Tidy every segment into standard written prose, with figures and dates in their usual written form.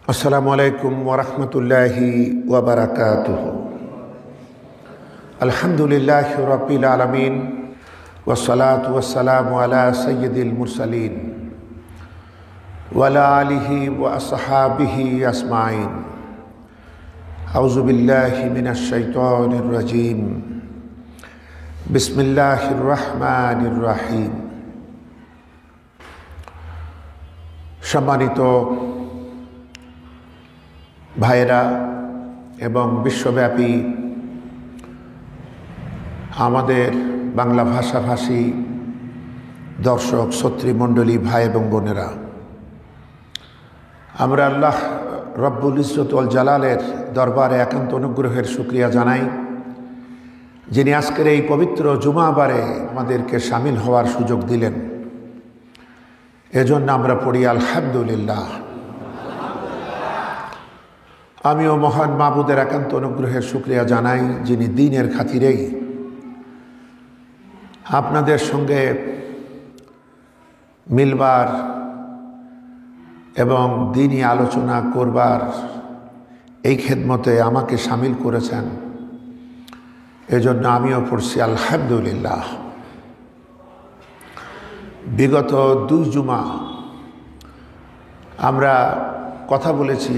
আসসালামু আলাইকুম ওরহমতুল্লাহি ওয়াবারাকাতুহু। আলহামদুলিল্লাহি রাব্বিল আলামিন ওয়াসসালাতু ওয়াসসালামু আলা সাইয়্যিদিল মুরসালিন ওয়া আলা আলিহি ওয়া আসহাবিহি আজমাইন। আউযু বিল্লাহি মিনাশ শাইতানির রাজীম। বিসমিল্লাহির রহমানির রহিম। সম্মানিত ভাইয়েরা এবং বিশ্বব্যাপী আমাদের বাংলা ভাষাভাষী দর্শক শ্রোতৃমণ্ডলী ভাই এবং বোনেরা, আমরা আল্লাহ রব্বুল ইজ্জত ওয়াল জালালের দরবারে একান্ত অনুগ্রহের শুকরিয়া জানাই, যিনি আজকের এই পবিত্র জুমাবারে আমাদেরকে শামিল হওয়ার সুযোগ দিলেন। এজন্য আমরা পড়ি আলহামদুলিল্লাহ। আমিও মহান মাবুদের একান্ত অনুগ্রহের শুকরিয়া জানাই, যিনি দ্বীনের খাতিরেই আপনাদের সঙ্গে মিলবার এবং দ্বীনি আলোচনা করবার এই খেদমতে আমাকে শামিল করেছেন। এজন্য আমিও পড়ছি আলহামদুলিল্লাহ। বিগত 2 জুমা আমরা কথা বলেছি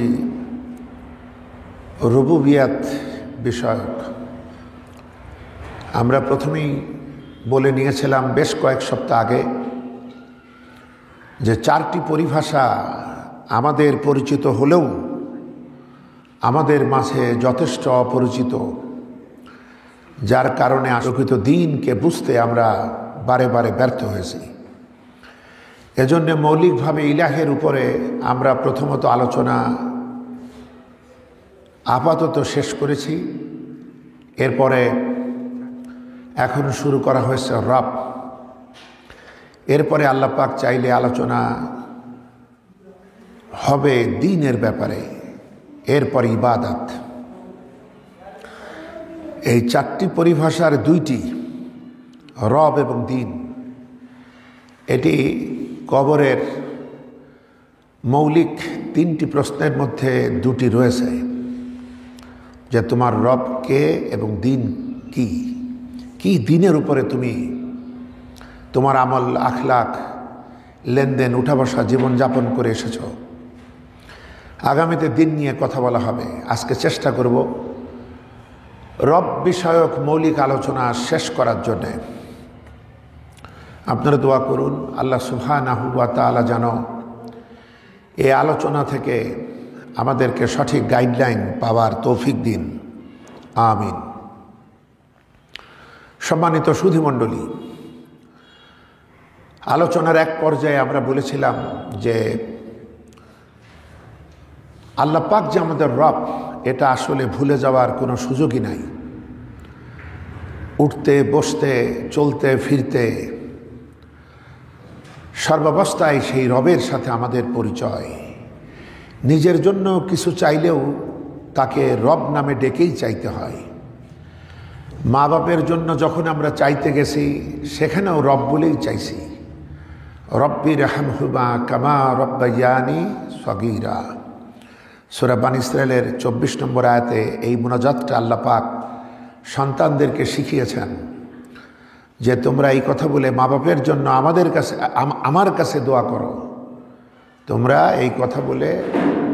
রুবুবিয়াত বিষয়ক। আমরা প্রথমেই বলে নিয়েছিলাম বেশ কয়েক সপ্তাহ আগে যে 4টি পরিভাষা আমাদের পরিচিত হলেও আমাদের মাঝে যথেষ্ট অপরিচিত, যার কারণে প্রকৃত দ্বীনকে বুঝতে আমরা বারে বারে ব্যর্থ হয়েছি। এজন্য মৌলিকভাবে ইলাহের উপরে আমরা প্রথমত আলোচনা আপাতত শেষ করেছি। এরপরে এখন শুরু করা হয়েছে রব। এরপরে আল্লাহ পাক চাইলে আলোচনা হবে দ্বীনের ব্যাপারে, এরপর ইবাদত। এই 4টি পরিভাষার 2টি, রব এবং দ্বীন, এটি কবরের মৌলিক 3টি প্রশ্নের মধ্যে 2টি রয়েছে, যে তোমার রব কে এবং দ্বীন কি, কি দ্বীনের উপরে তুমি তোমার আমল আখলাক লেনদেন উঠা বসা জীবনযাপন করে এসেছ। আগামীতে দ্বীন নিয়ে কথা বলা হবে। আজকে চেষ্টা করব রব বিষয়ক মৌলিক আলোচনা শেষ করার জন্যে। আপনারা দোয়া করুন আল্লাহ সুবহানাহু ওয়া তাআলা যেন এই আলোচনা থেকে আমাদেরকে সঠিক গাইডলাইন পাওয়ার তৌফিক দিন, আমিন। সম্মানিত সুধীমণ্ডলী, আলোচনার এক পর্যায়ে আমরা বলেছিলাম যে আল্লাহ পাক যে আমাদের রব, এটা আসলে ভুলে যাওয়ার কোনো সুযোগই নাই। উঠতে বসতে চলতে ফিরতে সর্বাবস্থায় সেই রবের সাথে আমাদের পরিচয়। নিজের জন্য কিছু চাইলেও তাকে রব নামে ডেকেই চাইতে হয়। মা বাপের জন্য যখন আমরা চাইতে গেছি, সেখানেও রব বলেই চাইছি। রব্বি রহমহুমা কামা রব্বায়ানি সগীরা। সূরা বনী ইসরাঈলের 24 নম্বর আয়াতে এই মুনাজাতটা আল্লাহ পাক সন্তানদেরকে শিখিয়েছেন, যে তোমরা এই কথা বলে মা বাপের জন্য আমার কাছে দোয়া করো। তোমরা এই কথা বলে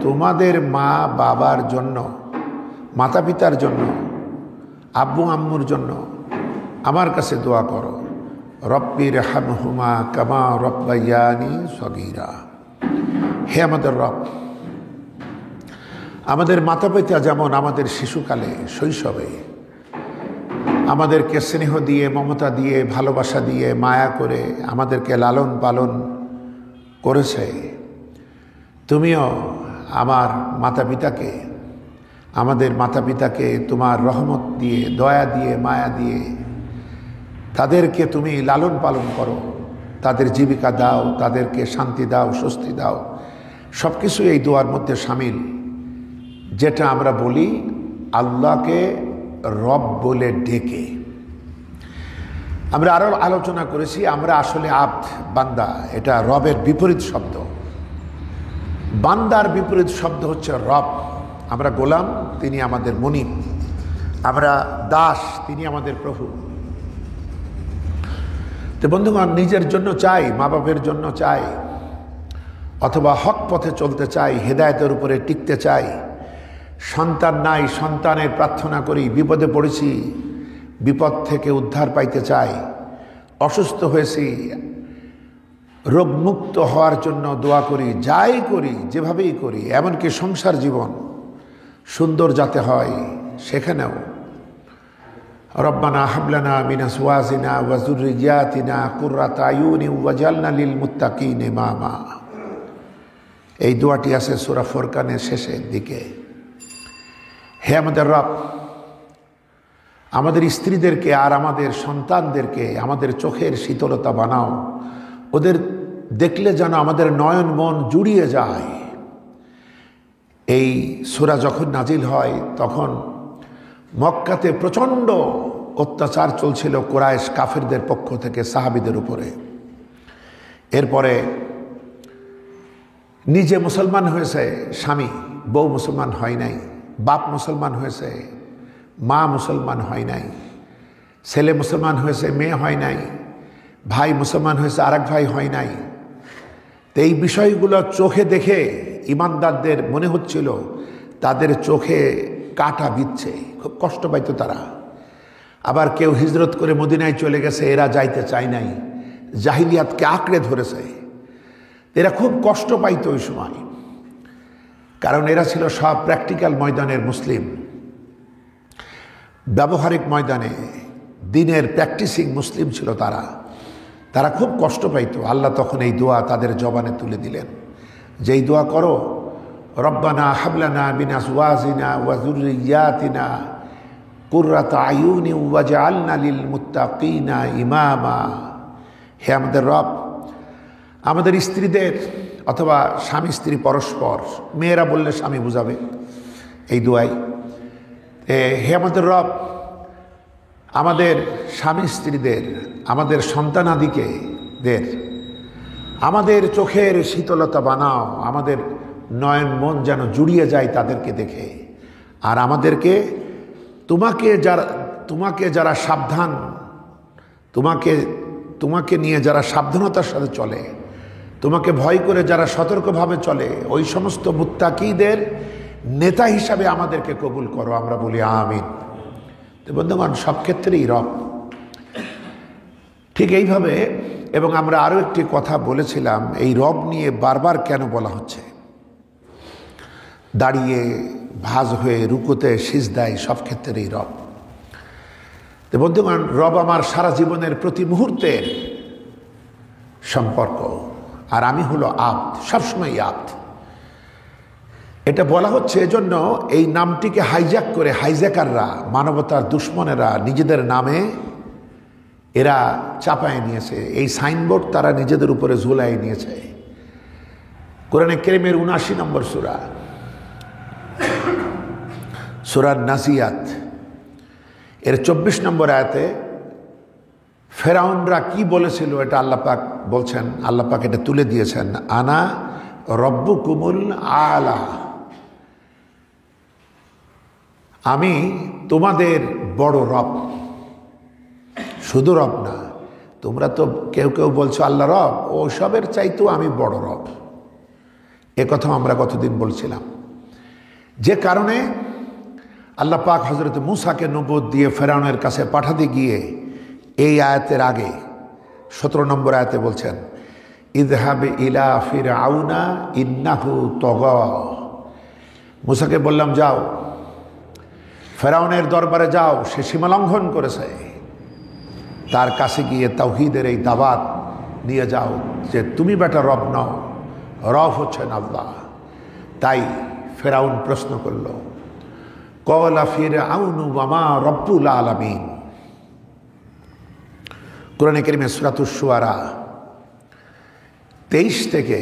তোমাদের মা বাবার জন্য, মাতা পিতার জন্য, আব্বু আম্মুর জন্য আমার কাছে দোয়া করো। রব্বি রহমহুমা কামা রব্বায়ানি সগীরা। হে আমাদের রব, আমাদের মাতা পিতা যেমন আমাদের শিশুকালে শৈশবে আমাদেরকে স্নেহ দিয়ে, মমতা দিয়ে, ভালোবাসা দিয়ে, মায়া করে আমাদেরকে লালন পালন করেছে, তুমিও আমাদের মাতা পিতাকে তোমার রহমত দিয়ে, দয়া দিয়ে, মায়া দিয়ে তাদেরকে তুমি লালন পালন করো। তাদের জীবিকা দাও, তাদেরকে শান্তি দাও, স্বস্তি দাও। সব কিছু এই দোয়ার মধ্যে শামিল। যেটা আমরা বলি আল্লাহকে রব বলে ডেকে। আমরা আরও আলোচনা করেছি আমরা আসলে আব্দ, বান্দা, এটা রবের বিপরীত শব্দ। বান্দার বিপরীত শব্দ হচ্ছে রব। আমরা গোলাম, তিনি আমাদের মুনিব। আমরা দাস, তিনি আমাদের প্রভু। তো বন্ধুগণ, নিজের জন্য চাই, মা বাপের জন্য চাই, অথবা হক পথে চলতে চাই, হেদায়েতের উপরে টিকতে চাই। সন্তান নাই, সন্তানের প্রার্থনা করি। বিপদে পড়েছি, বিপদ থেকে উদ্ধার পাইতে চাই। অসুস্থ হয়েছি, রোগমুক্ত হওয়ার জন্য দোয়া করি। যাই করি, যেভাবেই করি, এমনকি সংসার জীবন সুন্দর যাতে হয়, সেখানেও রব্বানা হাবলানা মিন আজওয়াজিনা ওয়া যুররিয়াতিনা কুররাতা আয়ুনি ওয়াজআলনা লিল মুত্তাকিনা ইমামা। এই দোয়াটি আছে সূরা ফুরকানের শেষের দিকে। হে আমাদের রব, আমাদের স্ত্রীদেরকে আর আমাদের সন্তানদেরকে আমাদের চোখের শীতলতা বানাও। ওদের দেখলে যেন আমাদের নয়ন মন জুড়িয়ে যায়। এই সূরা যখন নাজিল হয় তখন মক্কাতে প্রচণ্ড অত্যাচার চলছিল কুরাইশ কাফিরদের পক্ষ থেকে সাহাবীদের উপরে। এরপরে নিজে মুসলমান হয়েছে স্বামী, বউ মুসলমান হয় নাই। বাপ মুসলমান হয়েছে, মা মুসলমান হয় নাই। ছেলে মুসলমান হয়েছে, মেয়ে হয় নাই। ভাই মুসলমান হয়েছে, আরেক ভাই হয় নাই। তো এই বিষয়গুলো চোখে দেখে ইমানদারদের মনে হচ্ছিল তাদের চোখে কাঁটা বিচ্ছে, খুব কষ্ট পাইত তারা। আবার কেউ হিজরত করে মদিনায় চলে গেছে, এরা যাইতে চায় নাই, জাহিলিয়াতকে আঁকড়ে ধরেছে। এরা খুব কষ্ট পাইত ওই সময়, কারণ এরা ছিল সব প্র্যাকটিক্যাল ময়দানের মুসলিম, ব্যবহারিক ময়দানে দিনের প্র্যাকটিসিং মুসলিম ছিল তারা। তারা খুব কষ্ট পাইত। আল্লাহ তখন এই দোয়া তাদের জবানে তুলে দিলেন, যেই দোয়া করো, রব্বানা হাবলানা মিন আজওয়াজিনা ওয়া যুররিয়াতিনা কুররাতা আয়ুনি ওয়াজআলনা লিল মুত্তাকিনা ইমামা। হে আমাদের রব, আমাদের স্ত্রীদের অথবা স্বামী স্ত্রী পরস্পর, মেয়েরা বললে স্বামী বুঝাবে এই দোয়াই। হে আমাদের রব, আমাদের স্বামী স্ত্রীদের, আমাদের সন্তানাদিকে আমাদের চোখের শীতলতা বানাও। আমাদের নয়ন মন যেন জুড়িয়ে যায় তাদেরকে দেখে। আর আমাদেরকে তোমাকে যারা সাবধান, তোমাকে নিয়ে যারা সাবধানতার সাথে চলে, তোমাকে ভয় করে যারা সতর্কভাবে চলে, ওই সমস্ত মুত্তাকিদের নেতা হিসাবে আমাদেরকে কবুল করো। আমরা বলি আমিন। তো বন্ধুগণ, সব ক্ষেত্রেই রব। ঠিক এইভাবে, এবং আমরা আরও একটি কথা বলেছিলাম, এই রব নিয়ে বারবার কেন বলা হচ্ছে। দাঁড়িয়ে, ভাঁজ হয়ে, রুকুতে, সিজদায়, সব ক্ষেত্রেই রব। তো বন্ধুগণ, রব আমার সারা জীবনের প্রতি মুহূর্তের সম্পর্ক, আর আমি হলো আব্দ, সবসময় আব্দ। এটা বলা হচ্ছে এজন্য, এই নামটিকে হাইজ্যাক করে হাইজ্যাকাররা, মানবতার দুশ্মনেরা নিজেদের নামে এরা চাপায় নিয়েছে। এই সাইনবোর্ড তারা নিজেদের উপরে ঝুলাই নিয়েছে। কোরআনে কারীমের ৭৯ নম্বর সূরা, সূরা নাজিয়াত, এর ২৪ নম্বর আয়াতে ফেরাউনরা কি বলেছিল এটা আল্লাহ পাক বলছেন। আল্লাহ পাক এটা তুলে দিয়েছেন, আনা রব্বুকুমুল আলা, আমি তোমাদের বড় রব। শুধু রব না, তোমরা তো কেউ কেউ বলছো আল্লাহ রব, ও সবের চাইতেও আমি বড় রব। এ কথা আমরা কতদিন বলছিলাম। যে কারণে আল্লাহ পাক হযরত মূসাকে নবুয়ত দিয়ে ফেরাউনের কাছে পাঠাতে গিয়ে এই আয়াতের আগে ১৭ নম্বর আয়াতে বলছেন, ইযহাব ইলা ফিরআউনা ইন্নাহু তাগা। মূসাকে বললাম, যাও ফেরাউনের দরবারে যাও, সে সীমালঙ্ঘন করেছে। তার কাছে গিয়ে তাওহীদের এই দাওয়াত নিয়ে যাও যে তুমি বেটা রব নও, রব হচ্ছেন আল্লাহ। তাই ফেরাউন প্রশ্ন করল, ক্বালা ফিরআউনু ওয়া মা রব্বুল আলামিন। কোরআনে কারীমে সূরাতুশ শুআরা ২৩ থেকে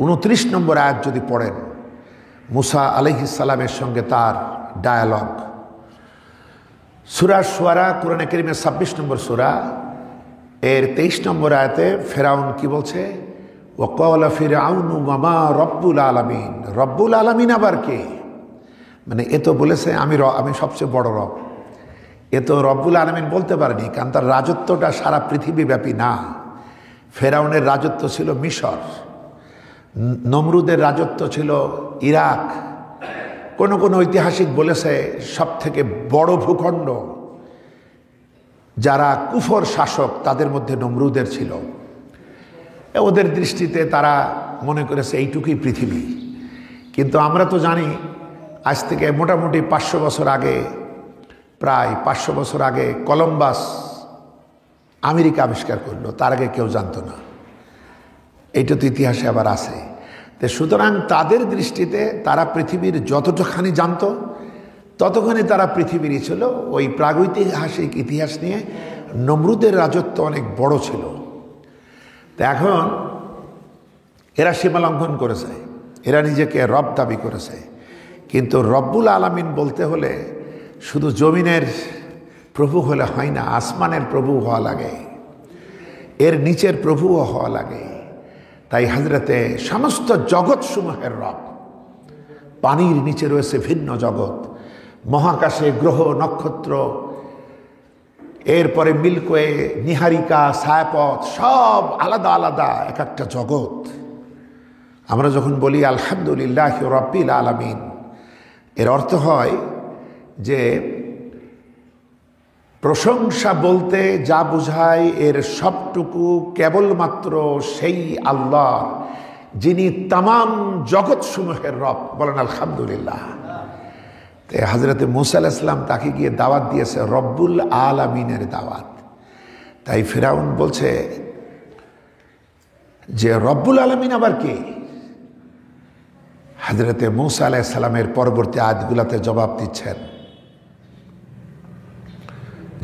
২৯ নম্বর আয়াত যদি পড়েন, মূসা আলাইহিস সালামের সঙ্গে তার ডায়ালগ। সূরা শুআরা কোরআনে কারীমের ২৬ নম্বর সূরা, এর ২৩ নম্বর আয়াতে ফেরাউন কি বলছে, ওয়াকালা ফিরআউনু ওয়া মা রব্বুল আলামিন, রব্বুল আলামিন আবার কে? মানে এ তো বলেছে আমি সবচেয়ে বড় রব, এ তো রব্বুল আলামিন বলতে পারেনি, কারণ তার রাজত্বটা সারা পৃথিবীব্যাপী না। ফেরাউনের রাজত্ব ছিল মিশর, নমরুদের রাজত্ব ছিল ইরাক, কোন কোন ঐতিহাসিক বলেছে সব থেকে বড় ভূখণ্ড যারা কুফর শাসক তাদের মধ্যে নমরুদের ছিল। ওদের দৃষ্টিতে তারা মনে করেছে এইটুকুই পৃথিবী। কিন্তু আমরা তো জানি আজ থেকে মোটামুটি 500 বছর আগে, প্রায় 500 বছর আগে কলম্বাস আমেরিকা আবিষ্কার করলো, তার আগে কেউ জানতো না। এইটা তো ইতিহাসে আবার আছে। তো সুতরাং তাদের দৃষ্টিতে তারা পৃথিবীর যতটুখানি জানতো ততখানি তারা পৃথিবীরই ছিল। ওই প্রাগৈতিহাসিক ইতিহাস নিয়ে নমরুদের রাজত্ব অনেক বড় ছিল। তো এখন এরা সীমা লঙ্ঘন করেছে, এরা নিজেকে রব দাবি করেছে। কিন্তু রব্বুল আলামিন বলতে হলে শুধু জমিনের প্রভু হলে হয় না, আসমানের প্রভু হওয়া লাগে, এর নিচের প্রভুও হওয়া লাগে। তাই হযরতে সমস্ত জগৎ সমূহের রব। পানির নিচে রয়েছে ভিন্ন জগৎ, মহাকাশে গ্রহ নক্ষত্র, এরপরে মিল্কওয়ে, নিহারিকা, ছায়াপথ, সব আলাদা আলাদা এক একটা জগৎ। আমরা যখন বলি আলহামদুলিল্লাহ রাব্বিল আলামিন, এর অর্থ হয় যে প্রশংসা বলতে যা বোঝায় এর সবটুকু কেবলমাত্র সেই আল্লাহ যিনি তামাম জগৎ সমূহের রব। বলেন আলহামদুলিল্লাহ। হযরতে মূসা আলাইহিস সালাম তাকে গিয়ে দাওয়াত দিয়েছে রব্বুল আলামিনের দাওয়াত। তাই ফিরাউন বলছে যে রব্বুল আলামিন আবার কে? হযরতে মূসা আলাইহিস সালামের পরবর্তী আয়াতগুলোতে জবাব দিচ্ছেন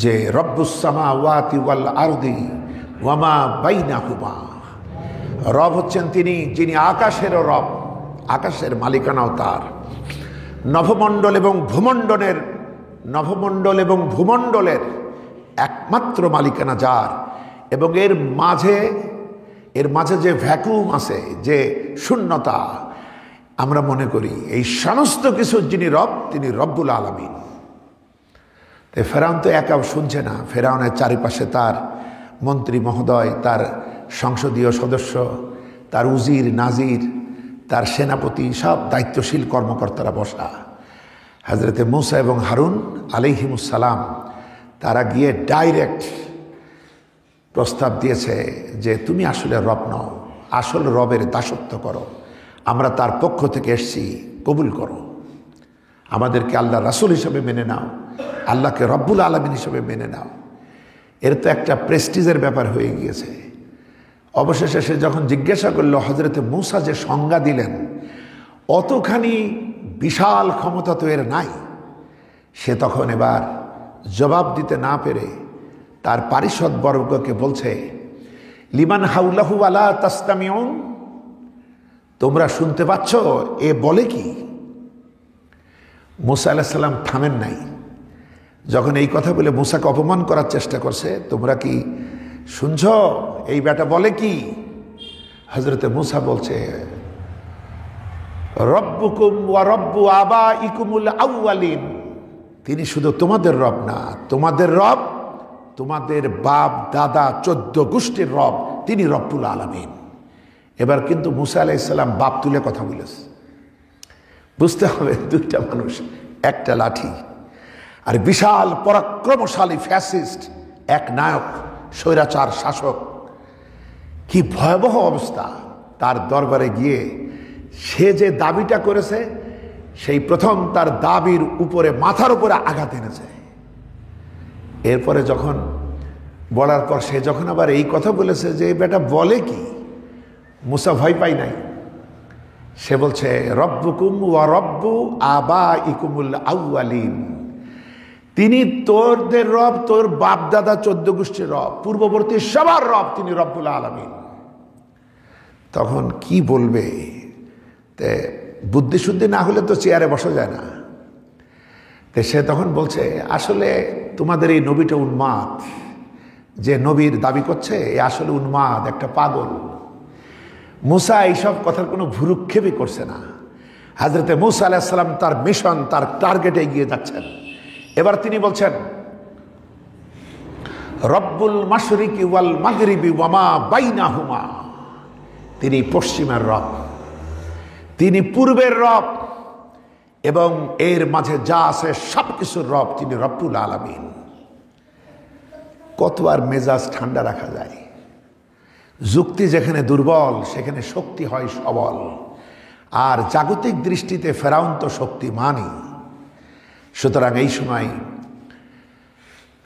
যে রব্বুস সামাওয়াতি ওয়াল আরদি ওয়া মা বাইনাহুমা, রব হচ্ছেন তিনি যিনি আকাশেরও রব, আকাশের মালিকানাও তার, নভমণ্ডল এবং ভূমণ্ডলের একমাত্র মালিকানা যার, এবং এর মাঝে যে ভ্যাকুয়াম আছে, যে শূন্যতা, আমরা মনে করি এই সমস্ত কিছুর যিনি রব তিনি রব্বুল আলামিন। ফেরাউন তো একাও শুনছে না, ফেরাউনের চারিপাশে তার মন্ত্রী মহোদয়, তার সংসদীয় সদস্য, তার উজির নাজির, তার সেনাপতি, সব দায়িত্বশীল কর্মকর্তারা বসা। হযরতে মূসা এবং হারুন আলাইহিমুস সালাম তারা গিয়ে ডাইরেক্ট প্রস্তাব দিয়েছে যে তুমি আসলে রব নও, আসল রবের দাসত্ব করো, আমরা তার পক্ষ থেকে এসেছি, কবুল করো, আমাদেরকে আল্লাহ রাসূল হিসেবে মেনে নাও, আল্লাহকে রব্বুল আলামিন হিসেবে মেনে নাও। এর তো একটা প্রেস্টিজের ব্যাপার হয়ে গিয়েছে। অবশেষে সে যখন জিজ্ঞাসা করলো, হযরতে মূসা যে সংজ্ঞা দিলেন অতখানি বিশাল ক্ষমতা তো এর নাই, সে তখন এবার জবাব দিতে না পেরে তার পারিষদ বর্গকে বলছে লিমান হাউলাহু আলা তাসতামিউন, তোমরা শুনতে পাচ্ছ এ বলে কি? মূসা আলাইহিস সালাম থামেন নাই। যখন এই কথা বলে মূসাকে অপমান করার চেষ্টা করছে, তোমরা কি শুনছ এই বেটা বলে কি? হযরতে মূসা বলছে রব্বুকুম ওয়া রব্বু আবাইকুমুল আউয়ালিন, তিনি শুধু তোমাদের রব না, তোমাদের রব, তোমাদের বাপ দাদা 14 গোষ্ঠীর রব, তিনি রব্বুল আলামিন। এবার কিন্তু মূসা আলাইহিস সালাম বাপ তুলে কথা বলেছে। বুঝতে হবে দুইটা মানুষ, একটা লাঠি, আর বিশাল পরাক্রমশালী ফ্যাসিস্ট এক নায়ক, স্বৈরাচার শাসক। কি ভয়াবহ অবস্থা! তার দরবারে গিয়ে সে যে দাবিটা করেছে, সেই প্রথম তার দাবির উপরে, মাথার উপরে আঘাত এনেছে। এরপরে যখন বলার পর সে যখন আবার এই কথা বলেছে যে এই বেটা বলে কি, মূসা ভয় পাই নাই। সে বলছে রব্বুকুম ওয়া রব্বু আবাইকুমুল আউয়ালিন, তিনি তোরদের রব, তোর বাপ দাদা 14 গোষ্ঠীর রব, পূর্ববর্তী সবার রব, তিনি রব্বুল আলামিন। তখন কি বলবে? তে বুদ্ধি শুদ্ধি না হলে তো চেয়ারে বসা যায় না। তে সে তখন বলছে আসলে তোমাদের এই নবীটা উন্মাদ, যে নবীর দাবি করছে এ আসলে উন্মাদ, একটা পাগল। মুসা এইসব কথার কোনো ভুরুক্ষেপই করছে না। হযরতে মুসা আলাইহিস সালাম তার মিশন, তার টার্গেটে এগিয়ে যাচ্ছেন। এবার তিনি বলছেন, রব্বুল মাশরিকি ওয়াল মাগরিবি ওয়া মা বাইনাহুমা, তিনি পশ্চিমের রব, তিনি পূর্বের রব, এবং এর মাঝে যা আছে সব কিছুর রব, তিনি রব্বুল আলামিন। কত আর মেজাজ ঠান্ডা রাখা যায়? যুক্তি যেখানে দুর্বল সেখানে শক্তি হয় সবল। আর জাগতিক দৃষ্টিতে ফেরাউন তো শক্তিমানই। সুতরাং এই সময়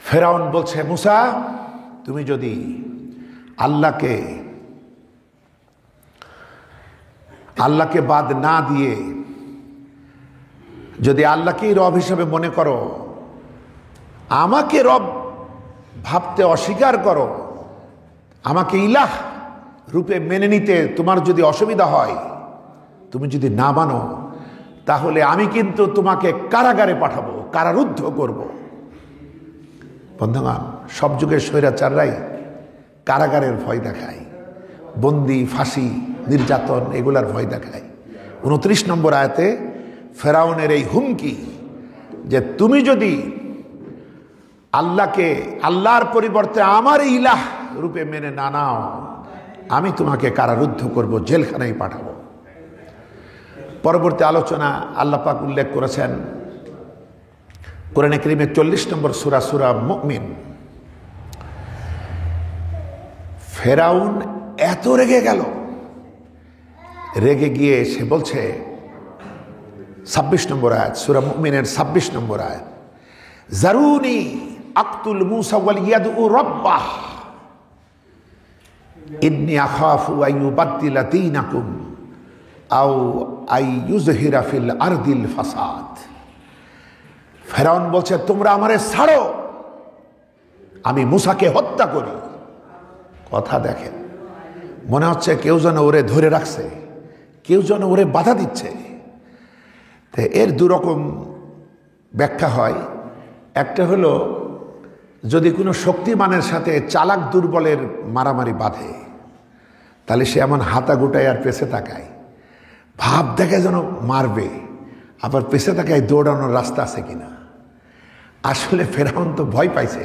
ফেরাউন বলছে, মুসা, তুমি যদি আল্লাহকে বাদ না দিয়ে যদি আল্লাহকেই রব হিসেবে মনে করো, আমাকে রব ভাবতে অস্বীকার করো, আমাকে ইলাহ রূপে মেনে নিতে তোমার যদি অসুবিধা হয়, তুমি যদি না মানো, তাহলে আমি কিন্তু তোমাকে কারাগারে পাঠাবো, কারারুদ্ধ করব। বন্ধুগণ, সব যুগের স্বৈরাচাররাই কারাগারের ভয় দেখায়, বন্দি, ফাঁসি, নির্যাতন এগুলার ভয় দেখায়। 29 নম্বর আয়াতে ফেরাউনের এই হুমকি যে তুমি যদি আল্লাহর পরিবর্তে আমার ইলাহ রূপে মেনে না নাও, আমি তোমাকে কারারুদ্ধ করব, জেলখানায় পাঠাবো। পরবর্তী আলোচনা আল্লাহ পাক উল্লেখ করেছেন কোরআনে কারীমের 40 নম্বর সূরা, সূরা মুমিন। ফেরাউন এত রেগে গেল, রেগে গিয়ে সে বলছে, 26 নম্বর আয়াত, সূরা মুমিনের 26 নম্বর আয়াত, জারুনি আকতুল মূসা ওয়াল ইয়াদউ রাব্বাহ ইন্নী আখাফু আইয়ুবাদদিলা দীনাকুম আও আইয়ুযহিরা ফিল আরদিল ফাসাদ। ফেরাউন বলছে, তোমরা আমারে ছাড়ো, আমি মূসাকে হত্যা করি। কথা দেখেন, মনে হচ্ছে কেউ যেন ওরে ধরে রাখছে, কেউ যেন ওরে বাধা দিচ্ছে। তো এর দুরকম ব্যাখ্যা হয়। একটা হলো, যদি কোনো শক্তিমানের সাথে চালাক দুর্বলের মারামারি বাঁধে, তাহলে সে এমন হাতা গুটায় আর পেছে তাকায়, ভাব দেখে যেন মারবে, আবার পেছে তাকায় দৌড়ানোর রাস্তা আছে কিনা। আসলে ফেরাউন তো ভয় পাইছে,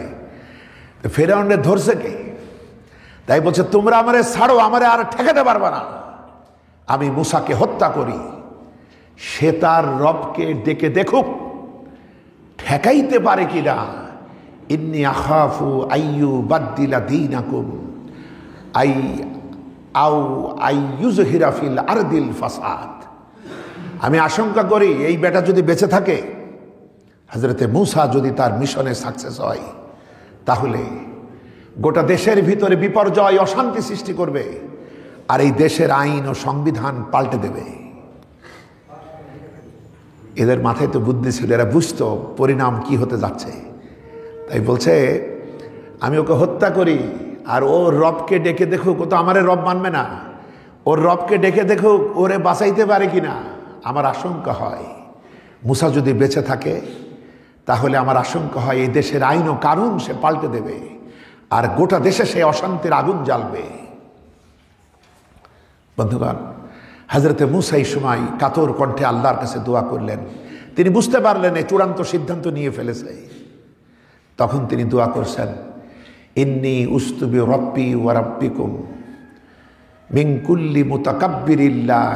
ফেরাউনের ধরছে কে? তাই বলছে, তোমরা আমারে ছাড়ো, আমারে আর ঠেকাতে পারবে না, আমি মূসাকে হত্যা করি। সে তার রবকে ডেকে দেখুক ঠেকাইতে পারে কিনা। ইন্নী আখাফু আইয়ুবাদদিলা দীনাকুম আও আইয়ুযহিরা ফিল আরদিল ফাসাদ। আমি আশঙ্কা করি এই বেটা যদি বেঁচে থাকে, হযরতে মূসা যদি তার মিশনে সাকসেস হয়, তাহলে গোটা দেশের ভিতরে বিপর্যয়, অশান্তি সৃষ্টি করবে, আর এই দেশের আইন ও সংবিধান পাল্টে দেবে। এদের মাথায় তো বুদ্ধি ছিল, এরা বুঝতো পরিণাম কি হতে যাচ্ছে। তাই বলছে, আমি ওকে হত্যা করি, আর ওর রবকে ডেকে দেখুক, ও তো আমারে রব মানবে না, ওর রবকে ডেকে দেখুক ওরে বাঁচাইতে পারে কিনা। আমার আশঙ্কা হয় মূসা যদি বেঁচে থাকে, তাহলে আমার আশঙ্কা হয় এই দেশের আইন ও কানুন সে পাল্টে দেবে, আর গোটা দেশে সে অশান্তির আগুন জ্বালবে। বন্ধুগণ, হযরতে মূসা এই সময় কাতর কণ্ঠে আল্লাহর কাছে দোয়া করলেন। তিনি বুঝতে পারলেন এই চূড়ান্ত সিদ্ধান্ত নিয়ে ফেলেছে। তখন তিনি দোয়া করছেন, ইন্নী উস্তুবি রব্বি ওয়া রাব্বিকুম মিন কুল্লি মুতাকাব্বিরিল্লাহ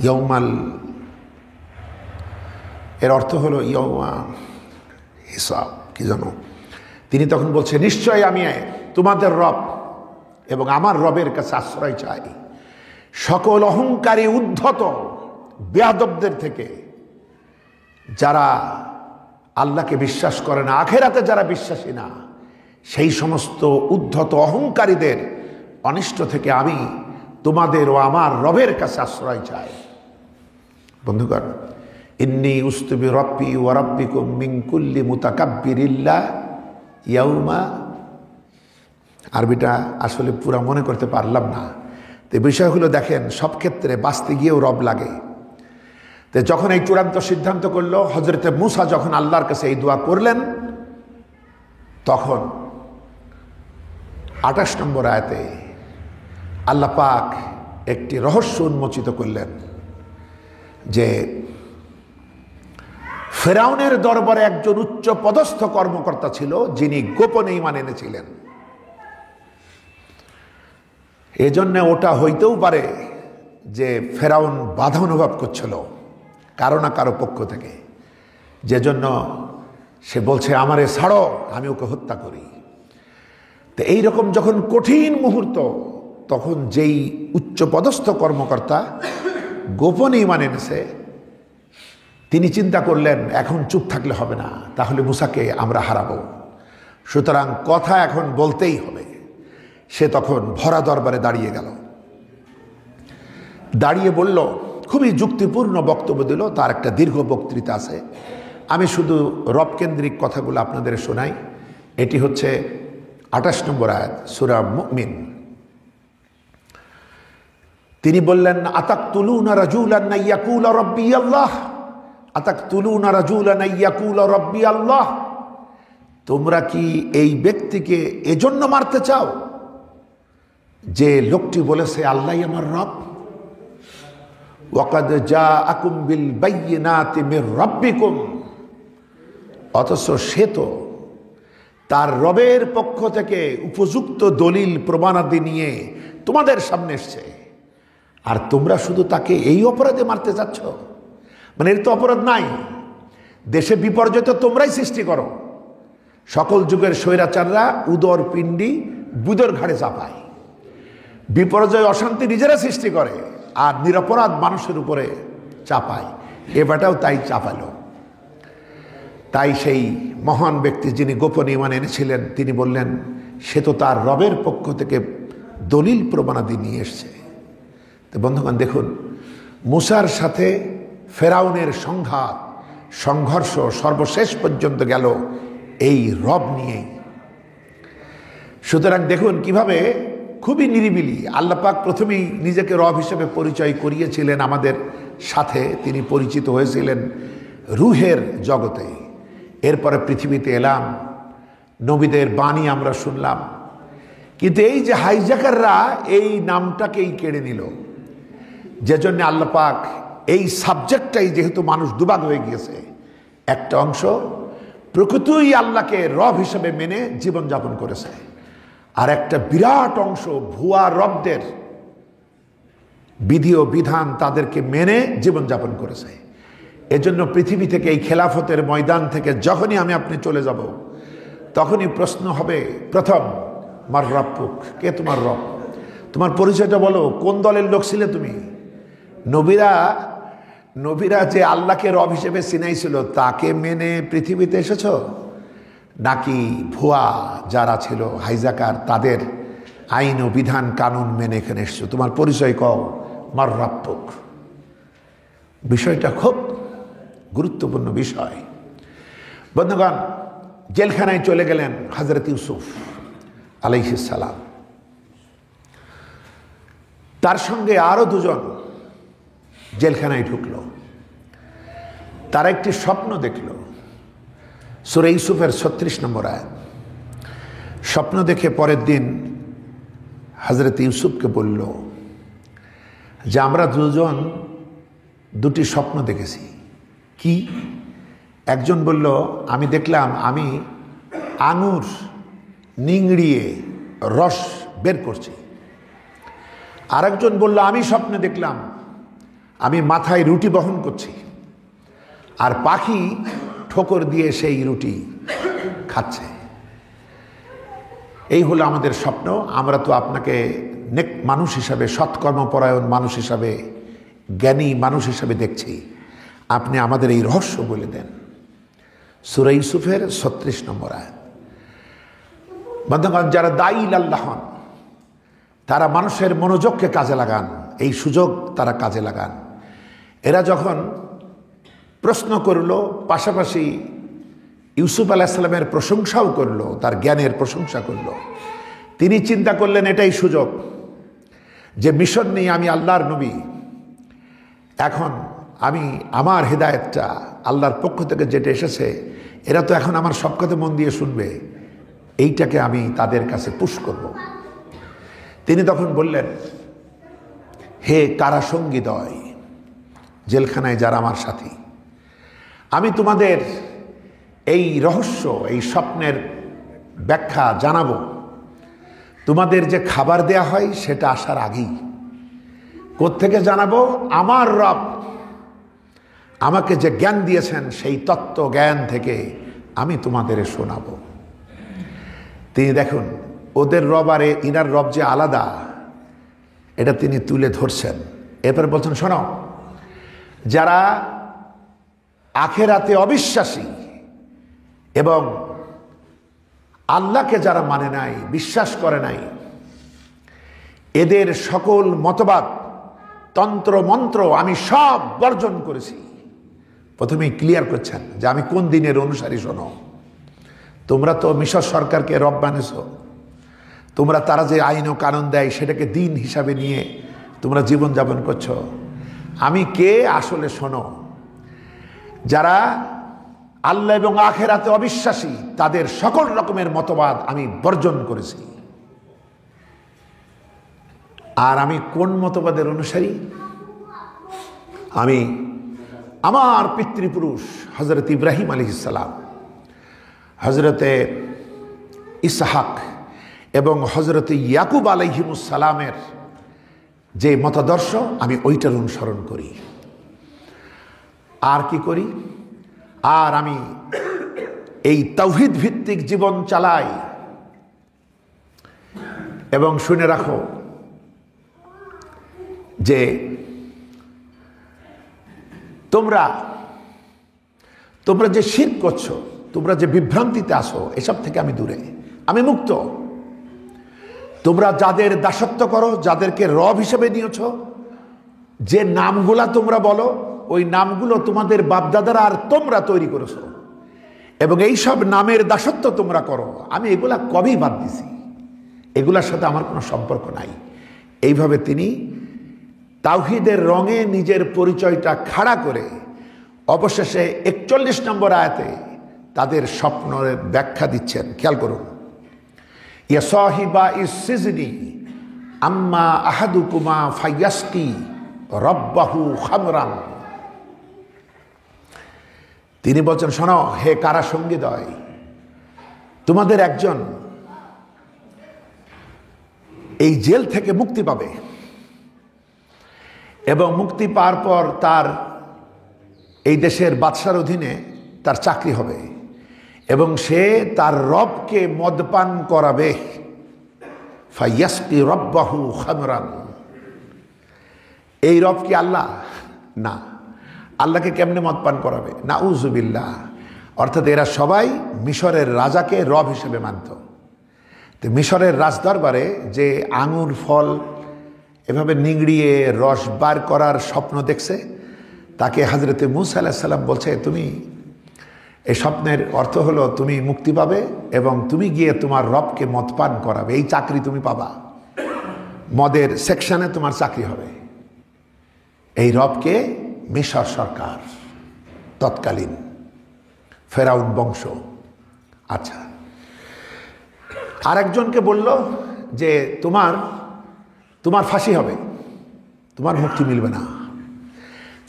ইয়াউমাল, এর অর্থ হলো ইয়াউমা হিসাব, কি জানো। তিনি তখন বলছে, নিশ্চয় আমি তোমাদের রব এবং আমার রবের কাছে আশ্রয় চাই সকল অহংকারী উদ্ধত বেয়াদবদের থেকে, যারা আল্লাহকে বিশ্বাস করে না, আখেরাতে যারা বিশ্বাসী না, সেই সমস্ত উদ্ধত অহংকারীদের অনিষ্ট থেকে আমি তোমাদের ও আমার রবের কাছে আশ্রয় চাই। বন্ধুগণ, ইন্নী উস্তুবি রব্বি ওয়া রাব্বিকুম মিন কুল্লি মুতাকাব্বিরিল্লাহ ইয়াউমা, আরবিটা আসলে পুরা মনে করতে পারলাম না। তো বিষয়গুলো দেখেন, সব ক্ষেত্রে বাঁচতে গিয়েও রব লাগে। তো যখন এই চূড়ান্ত সিদ্ধান্ত করলো, হযরতে মূসা যখন আল্লাহর কাছে এই দোয়া করলেন, তখন 28 নম্বর আয়াতে আল্লাহ পাক একটি রহস্য উন্মোচিত করলেন যে ফেরাউনের দরবারে একজন উচ্চ পদস্থ কর্মকর্তা ছিল যিনি গোপনে ঈমান এনেছিলেন। এজন্য ওটা হইতেও পারে যে ফেরাউন বাধা অনুভব করছিল কারো না কারো পক্ষ থেকে, যে জন্য সে বলছে আমারে ছাড়ো, আমি ওকে হত্যা করি। তো এইরকম যখন কঠিন মুহূর্ত, তখন যেই উচ্চপদস্থ কর্মকর্তা গোপনে ঈমান এনেছে তিনি চিন্তা করলেন এখন চুপ থাকলে হবে না, তাহলে মুসাকে আমরা হারাবো, সুতরাং কথা এখন বলতেই হবে। সে তখন ভরা দরবারে দাঁড়িয়ে গেল, দাঁড়িয়ে বলল, খুবই যুক্তিপূর্ণ বক্তব্য দিল। তার একটা দীর্ঘ বক্তৃতা আছে, আমি শুধু রবকেন্দ্রিক কথাগুলো আপনাদের শোনাই। এটি হচ্ছে 28 নম্বর আয়াত সূরা মুমিন। তিনি বললেন, আতাকতুলুনা রাজুলান ইয়াকুলা রাব্বি আল্লাহ, আতাকতুলুনা রাজুলান ইয়াকুলা রাব্বি আল্লাহ, তোমরা কি এই ব্যক্তিকে এজন্য মারতে চাও যে লোকটি বলেছে আল্লাহই আমার রব? ওয়াকাদ জাআকুম বিল বাইয়িনাতি মির রাব্বিকুম, অথচ সে তো তার রবের পক্ষ থেকে উপযুক্ত দলিল প্রমাণাদি নিয়ে তোমাদের সামনে এসছে, আর তোমরা শুধু তাকে এই অপরাধে মারতে যাচ্ছ। মানে এর তো অপরাধ নাই, দেশে বিপর্যয় তো তোমরাই সৃষ্টি করো। সকল যুগের স্বৈরাচাররা উদর পিণ্ডি বুদর ঘাড়ে চাপায়, বিপর্যয় অশান্তি নিজেরা সৃষ্টি করে আর নিরপরাধ মানুষের উপরে চাপায়। এ বেটাও তাই চাপালো। তাই সেই মহান ব্যক্তি যিনি গোপনে ঈমান এনেছিলেন তিনি বললেন, সে তো তার রবের পক্ষ থেকে দলিল প্রমাণাদি নিয়ে এসছে। তো বন্ধুগণ দেখুন, মুসার সাথে ফেরাউনের সংঘাত সংঘর্ষ সর্বশেষ পর্যন্ত গেল এই রব নিয়েই। সুতরাং দেখুন কিভাবে খুবই নিরিবিলি আল্লাহ পাক প্রথমেই নিজেকে রব হিসেবে পরিচয় করিয়েছিলেন আমাদের সাথে। তিনি পরিচিত হয়েছিলেন রুহের জগতে, এরপরে পৃথিবীতে এলাম, নবীদের বাণী আমরা শুনলাম। কিন্তু এই যে হাইজ্যাকাররা এই নামটাকেই কেড়ে নিল, যে জন্য আল্লাহ পাক এই সাবজেক্টটাই, যেহেতু মানুষ দুভাগ হয়ে গিয়েছে, একটা অংশ প্রকৃতই আল্লাহকে রব হিসেবে মেনে জীবনযাপন করেছে, আর একটা বিরাট অংশ ভুয়া রবদের বিধি ও বিধান তাদেরকে মেনে জীবনযাপন করেছে। এজন্য পৃথিবী থেকে, এই খেলাফতের ময়দান থেকে যখনই আমি আপনি চলে যাব, তখনই প্রশ্ন হবে প্রথম, মার রব্বুক, কে তোমার রব? তোমার পরিচয়টা বলো, কোন দলের লোক ছিলে তুমি? নবীরা যে আল্লাহকে রব হিসেবে চিনাইছিল তাকে মেনে পৃথিবীতে এসেছ, নাকি ভুয়া যারা ছিল হাইজাকার তাদের আইন ও বিধান কানুন মেনে এখানে এসছো? তোমার পরিচয় কও, মার রব্বুক। বিষয়টা খুব গুরুত্বপূর্ণ বিষয়। বন্ধুগণ, জেলখানায় চলে গেলেন হযরত ইউসুফ আলাইহিস সালাম। তার সঙ্গে আরো দুজন জেলখানায় ঢুকল। তারা একটি স্বপ্ন দেখল। সূরা ইউসুফের 36 নম্বর আয়াত। স্বপ্ন দেখে পরের দিন হযরত ইউসুফকে বলল যে আমরা দুজন দুটি স্বপ্ন দেখেছি। কি? একজন বলল, আমি দেখলাম আমি আঙুর নিংড়িয়ে রস বের করছি। আরেকজন বলল, আমি স্বপ্নে দেখলাম আমি মাথায় রুটি বহন করছি, আর পাখি ঠোকর দিয়ে সেই রুটি খাচ্ছে। এই হলো আমাদের স্বপ্ন। আমরা তো আপনাকে নেক মানুষ হিসাবে, সৎকর্মপরায়ণ মানুষ হিসাবে, জ্ঞানী মানুষ হিসাবে দেখছি, আপনি আমাদের এই রহস্য বলে দেন। সূরা ইউসুফের 36 নম্বর আয়াত। বন্ধুগণ, যারা দায়ী আল্লাহ হন তারা মানুষের মনোযোগকে কাজে লাগান, এই সুযোগ তারা কাজে লাগান। এরা যখন প্রশ্ন করল, পাশাপাশি ইউসুফ আলাইহিস সালামের প্রশংসাও করল, তার জ্ঞানের প্রশংসা করল। তিনি চিন্তা করলেন এটাই সুযোগ যে মিশন নিয়ে আমি আল্লাহর নবী, এখন আমি আমার হেদায়েতটা আল্লাহর পক্ষ থেকে যেটা এসেছে, এরা তো এখন আমার সব কথা মন দিয়ে শুনবে। এইটাকে আমি তাদের কাছে পুশ করব। তিনি তখন বললেন, হে কারাসঙ্গীদ্বয়, জেলখানায় যারা আমার সাথী, আমি তোমাদের এই রহস্য, এই স্বপ্নের ব্যাখ্যা জানাবো। তোমাদের যে খাবার দেয়া হয় সেটা আসার আগেই। কোত্থেকে জানাবো? আমার রব আমাকে যে জ্ঞান দিয়েছেন সেই তত্ত্ব জ্ঞান থেকে আমি তোমাদের শোনাবো। তিনি দেখুন, ওদের রব আর ইনার রব যে আলাদা, এটা তিনি তুলে ধরছেন। এরপর বলছেন, শোনো, যারা আখেরাতে অবিশ্বাসী এবং আল্লাহকে যারা মানে নাই, বিশ্বাস করে নাই, এদের সকল মতবাদ, তন্ত্র মন্ত্র আমি সব বর্জন করেছি। প্রথমেই ক্লিয়ার করছেন যে আমি কোন দিনের অনুসারী। শোনো, তোমরা তো মিশর সরকারকে রব বানিয়েছ, তোমরা তারা যে আইন ও কানুন দেয় সেটাকে দিন হিসাবে নিয়ে তোমরা জীবনযাপন করছো। আমি কে আসলে শোনো, যারা আল্লাহ এবং আখেরাতে অবিশ্বাসী তাদের সকল রকমের মতবাদ আমি বর্জন করেছি। আর আমি কোন মতবাদের অনুসারী? আমি আমার পিতৃপুরুষ হযরত ইব্রাহিম আলাইহিস সালাম, হযরতে ইসহাক এবং হযরত ইয়াকুব আলাইহিমুস সালামের যে মতাদর্শ, আমি ওইটার অনুসরণ করি। আর কি করি? আর আমি এই তাওহীদ ভিত্তিক জীবন চালাই। এবং শুনে রাখো যে তোমরা যে শিরক করছো, তোমরা যে বিভ্রান্তিতে আসো, এসব থেকে আমি দূরে, আমি মুক্ত। তোমরা যাদের দাসত্ব করো, যাদেরকে রব হিসেবে নিয়েছ, যে নামগুলা তোমরা বলো, ওই নামগুলো তোমাদের বাপদাদারা আর তোমরা তৈরি করেছো, এবং এই সব নামের দাসত্ব তোমরা করো। আমি এগুলা কবেই বাদ দিছি, এগুলার সাথে আমার কোনো সম্পর্ক নাই। এইভাবে তিনি তাওহীদের রঙে নিজের পরিচয়টা খাড়া করে অবশেষে 41 নম্বর আয়াতে তাদের স্বপ্নের ব্যাখ্যা দিচ্ছেন। খেয়াল করুন, ইয়া সাহিবা ইস-সিজনি আম্মা আহাদুকুমা ফায়াসকি রব্বাহু খামরান। তিনি বলছেন, শোনো হে কারাসঙ্গীদ্বয়, তোমাদের একজন এই জেল থেকে মুক্তি পাবে, এবং মুক্তি পাওয়ার পর তার এই দেশের বাদশার অধীনে তার চাকরি হবে, এবং সে তার রবকে মদপান করাবে। ফায়াসকি রব্বাহু খামরান। এই রব কি আল্লাহ? না। আল্লাহকে কেমনে মদপান করাবে? নাউজুবিল্লাহ। অর্থাৎ এরা সবাই মিশরের রাজাকে রব হিসেবে মানত। তো মিশরের রাজদরবারে যে আঙুর ফল এভাবে নিংড়িয়ে রস বার করার স্বপ্ন দেখছে, তাকে হযরতে মূসা আলাইহিস সালাম বলছে, তুমি এই স্বপ্নের অর্থ হলো তুমি মুক্তি পাবে এবং তুমি গিয়ে তোমার রবকে মদ পান করাবে, এই চাকরি তুমি পাবা, মদের সেকশনে তোমার চাকরি হবে। এই রবকে মিশর সরকার, তৎকালীন ফেরাউন বংশ। আচ্ছা, আরেকজনকে বলল যে তোমার ফাঁসি হবে, তোমার মুক্তি মিলবে না,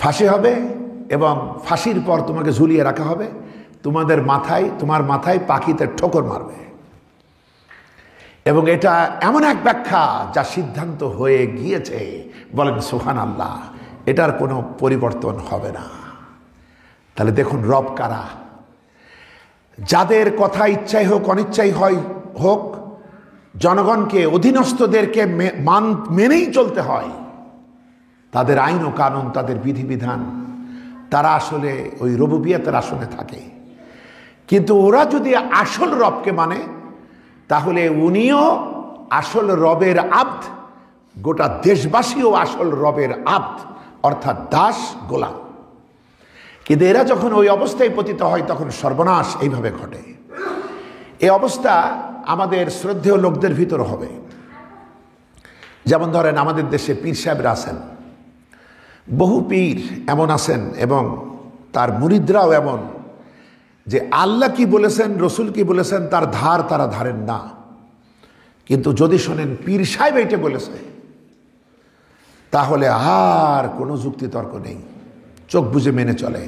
ফাঁসি হবে এবং ফাঁসির পর তোমাকে ঝুলিয়ে রাখা হবে, তোমার মাথায় পাখিতে ঠোকর মারবে। এবং এটা এমন এক ব্যাখ্যা যা সিদ্ধান্ত হয়ে গিয়েছে, বলেন সুবহানাল্লাহ, এটার কোনো পরিবর্তন হবে না। তাহলে দেখুন রব কারা? যাদের কথা ইচ্ছাই হোক অনিচ্ছাই হোক, জনগণকে, অধীনস্থদেরকে মেনেই চলতে হয়, তাদের আইন ও কানুন, তাদের বিধিবিধান, তারা আসলে ওই রুবুবিয়তের আসনে থাকে। কিন্তু ওরা যদি আসল রবকে মানে, তাহলে উনিও আসল রবের আব্দ, গোটা দেশবাসীও আসল রবের আব্দ, অর্থাৎ দাস, গোলাম। কিন্তু এরা যখন ওই অবস্থায় পতিত হয়, তখন সর্বনাশ এইভাবে ঘটে। এই অবস্থা আমাদের শ্রদ্ধেয় লোকদের ভিতর হবে। যেমন ধরেন, আমাদের দেশে পীর সাহেবরা আছেন, বহু পীর এমন আছেন এবং তার মুরিদরাও এমন, যে আল্লাহ কি বলেছেন, রসুল কি বলেছেন তার ধার তারা ধারেন না। কিন্তু যদি শোনেন পীর সাহেব এইটা বলেছে, তাহলে আর কোনো যুক্তিতর্ক নেই, চোখ বুজে মেনে চলে।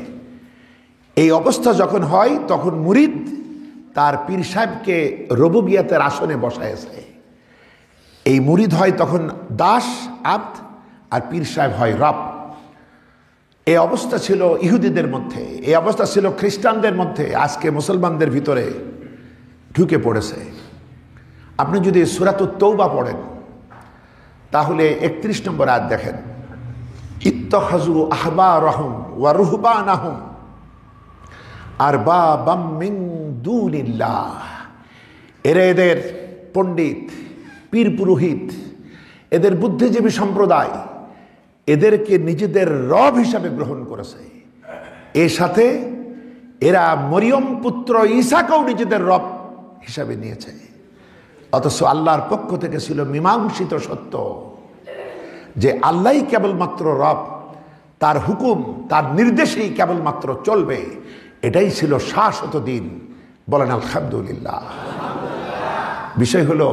এই অবস্থা যখন হয় তখন মুরিদ তার পীর সাহেবকে রুবুবিয়তের আসনে বসায়েছে। এই মুরিদ হয় তখন দাস আব্দ, আর পীর সাহেব হয় রব। এই অবস্থা ছিল ইহুদিদের মধ্যে, এই অবস্থা ছিল খ্রিস্টানদের মধ্যে, আজকে মুসলমানদের ভিতরে ঢুকে পড়েছে। আপনি যদি সূরাতুত তাওবা পড়েন তাহলে 31 নম্বর আয়াত দেখেন, ইত্তাখাযু আহবারহুম ওয়া রুহবানাহুম আরবাবাম মিন দুনিল্লাহ। এদের পণ্ডিত, পীর পুরোহিত, এদের বুদ্ধিজীবী সম্প্রদায় এদেরকে নিজেদের রব হিসাবে গ্রহণ করেছে। এর সাথে এরা মরিয়ম পুত্র ঈসাকেও নিজেদের রব হিসাবে নিয়েছে। অথচ আল্লাহর পক্ষ থেকে ছিল মীমাংসিত সত্য যে আল্লাহই কেবলমাত্র রব, তার হুকুম, তার নির্দেশেই কেবলমাত্র চলবে। এটাই ছিল শাশ্বত দিন। বলেন আলহামদুলিল্লাহ। বিষয় হলো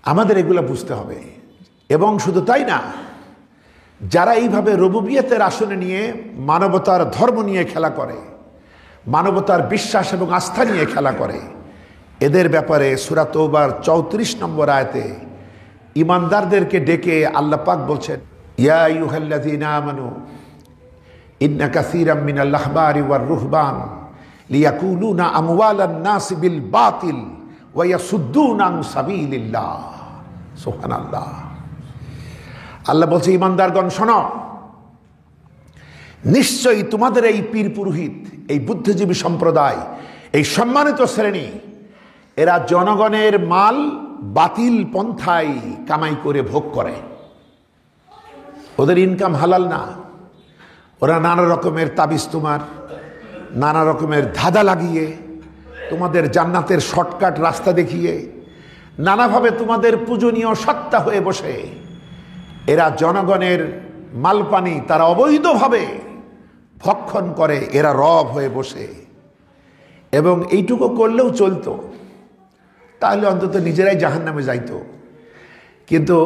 আমাদের এগুলো বুঝতে হবে। এবং শুধু তাই না, যারা এইভাবে রুবুবিয়তের আসনে নিয়ে মানবতার ধর্ম নিয়ে খেলা করে, মানবতার বিশ্বাস এবং আস্থা নিয়ে খেলা করে, এদের ব্যাপারে সূরা তাওবার 34 নম্বর আয়াতে ঈমানদারদেরকে ডেকে আল্লাহ পাক বলছেন, ইয়া আইয়ুহাল্লাযীনা আমানু ইন্না কাসীরাম মিনাল আহবারি ওয়ার রুহবান লিয়াকুলুনা আমওয়ালান নাস বিল বাতিল ওয়া ইয়াসুদ্দুনা আন সাবিলিল্লাহ। সুবহানাল্লাহ। আল্লাহ বলছে, ঈমানদারগণ শোনো, নিশ্চয়ই তোমাদের এই পীর পুরোহিত, এই বুদ্ধিজীবী সম্প্রদায়, এই সম্মানিত শ্রেণী, এরা জনগণের মাল বাতিল পন্থায় কামাই করে ভোগ করে। ওদের ইনকাম হালাল না। ওরা নানা রকমের তাবিজ তোমার, নানা রকমের ধাঁধা লাগিয়ে, তোমাদের জান্নাতের শর্টকাট রাস্তা দেখিয়ে, নানাভাবে তোমাদের পূজনীয় সত্তা হয়ে বসে এরা জনগণের মালপানি তারা অবৈধভাবে ভক্ষণ করে। এরা রব হয়ে বসে। এবং এইটুকু করলেও চলতো, তাহলে অন্তত নিজেরাই জাহান্নামে যাইতো। কিন্তু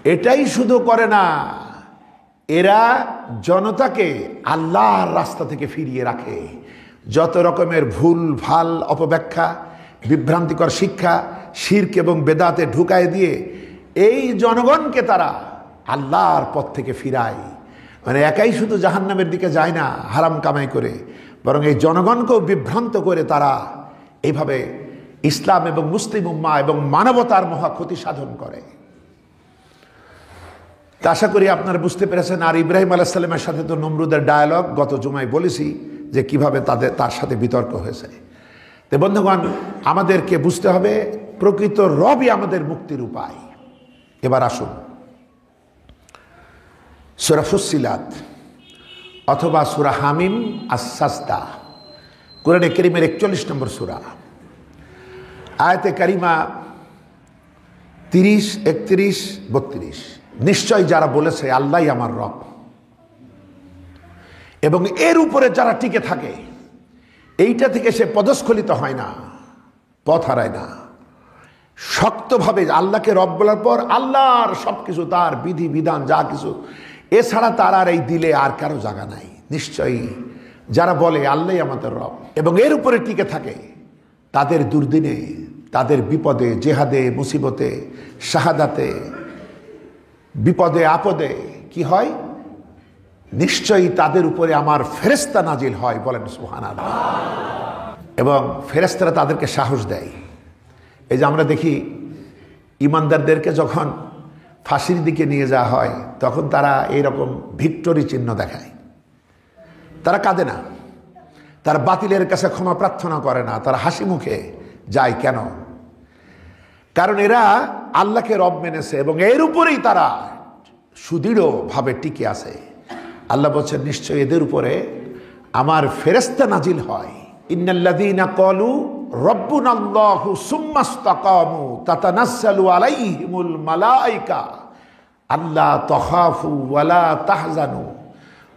এটাই শুধু করে না, এরা জনতাকে আল্লাহর রাস্তা থেকে ফিরিয়ে রাখে। যত রকমের ভুল ভাল অপব্যাখ্যা, বিভ্রান্তিকর শিক্ষা, শিরক এবং বেদাতে ঢুকায় দিয়ে এই জনগণকে তারা আল্লাহর পথ থেকে ফিরায়। মানে একাই শুধু জাহান্নামের দিকে যায় না হারাম কামাই করে, বরং এই জনগণকেও বিভ্রান্ত করে তারা এইভাবে ইসলাম এবং মুসলিম উম্মাহ এবং মানবতার মহা ক্ষতি সাধন করে। তা আশা করি আপনারা বুঝতে পেরেছেন। আর ইব্রাহিম আলাইহিস সালামের সাথে তো নমরুদের ডায়ালগ গত জুমায় বলেছি যে কিভাবে তার সাথে বিতর্ক হয়েছে। তো বন্ধুগণ, আমাদেরকে বুঝতে হবে প্রকৃত রবই আমাদের মুক্তির উপায়। এবার আসুন সূরা ফুসসিলাত অথবা সূরা হামিম আস-সাজদা, কোরআনে কারীমের 41 নম্বর সূরা, আয়াতে কারিমা 30, 31, 32। নিশ্চয় যারা বলেছে আল্লাহই আমার রব, এবং এর উপরে যারা টিকে থাকে, এইটা থেকে সে পদস্খলিত হয় না, পথ হারায় না, শক্তভাবে আল্লাহকে রব বলার পর আল্লাহর সবকিছু, তার বিধি বিধান যা কিছু, এছাড়া তার আর এই দিলে আর কারো জায়গা নাই। নিশ্চয়ই যারা বলে আল্লাহই আমাদের রব এবং এর উপরে টিকে থাকে, তাদের দুর্দিনে, তাদের বিপদে, জেহাদে, মুসিবতে, শাহাদাতে, বিপদে আপদে কি হয়? নিশ্চয়ই তাদের উপরে আমার ফেরেশতা নাজিল হয়। বলেন সুবহানাল্লাহ। এবং ফেরেশতারা তাদেরকে সাহস দেয়। এই যে আমরা দেখি ঈমানদারদেরকে যখন ফাঁসির দিকে নিয়ে যাওয়া হয়, তখন তারা এইরকম ভিক্টরি চিহ্ন দেখায়। তারা কাঁদে না, তারা বাতিলের কাছে ক্ষমা প্রার্থনা করে না, তারা হাসি মুখে যায়। কেন? কারণ এরা আল্লাহকে রব মেনেছে এবং এর উপরেই তারা সুদৃঢ়ভাবে টিকে আছে। আল্লাহ বলছেন, নিশ্চয়ই এদের উপরে আমার ফেরেশতা নাজিল হয়। ইন্নাল্লাযীনা ক্বালু রব্বুনাল্লাহু সুম্মা ইসতাকামু তাতানাজ্জালু আলাইহিমুল মালায়েকা আল্লা তাখাফু ওয়ালা তাহজানু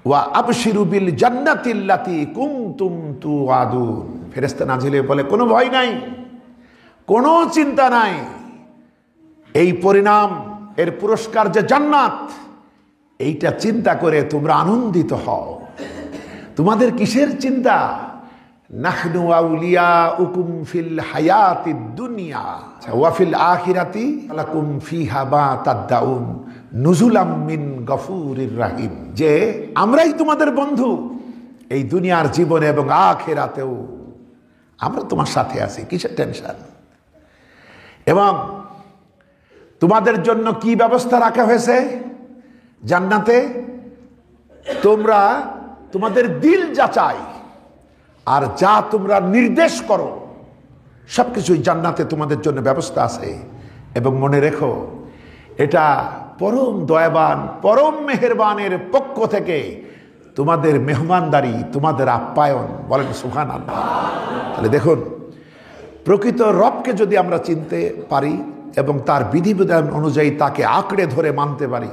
ওয়া আবশিরু বিল জান্নাতিল্লাতী কুনতুম তুআদুন। ফেরেশতা নাজিল হয়ে বলে, কোনো ভয় নাই, কোনো চিন্তা নাই, এই পরিণাম, এর পুরস্কার যে জান্নাত, এইটা চিন্তা করে তোমরা আনন্দিত হও। তোমাদের কিসের চিন্তা? নাহনু আউলিয়াউকুম ফিল হায়াতিদ দুনিয়া ওয়া ফিল আখিরাতি লাকুম ফিহা মা তাদউন নুজুলাম মিন গফুরির রহিম। যে আমরাই তোমাদের বন্ধু এই দুনিয়ার জীবনে এবং আখিরাতেও, আমরা তোমার সাথে আছি, কিসের টেনশন? এবং তোমাদের জন্য কি ব্যবস্থা রাখা হয়েছে জান্নাতে? তোমরা তোমাদের দিল যাচাই আর যা তোমরা নির্দেশ করো সবকিছুই জান্নাতে তোমাদের জন্য ব্যবস্থা আছে। এবং মনে রেখো, এটা পরম দয়াবান, পরম মেহেরবানের পক্ষ থেকে তোমাদের মেহমানদারি, তোমাদের আপ্যায়ন। বলেন সুবহানাল্লাহ। তাহলে দেখুন, প্রকৃত রবকে যদি আমরা চিনতে পারি এবং তার বিধিবিধান অনুযায়ী তাকে আঁকড়ে ধরে মানতে পারি,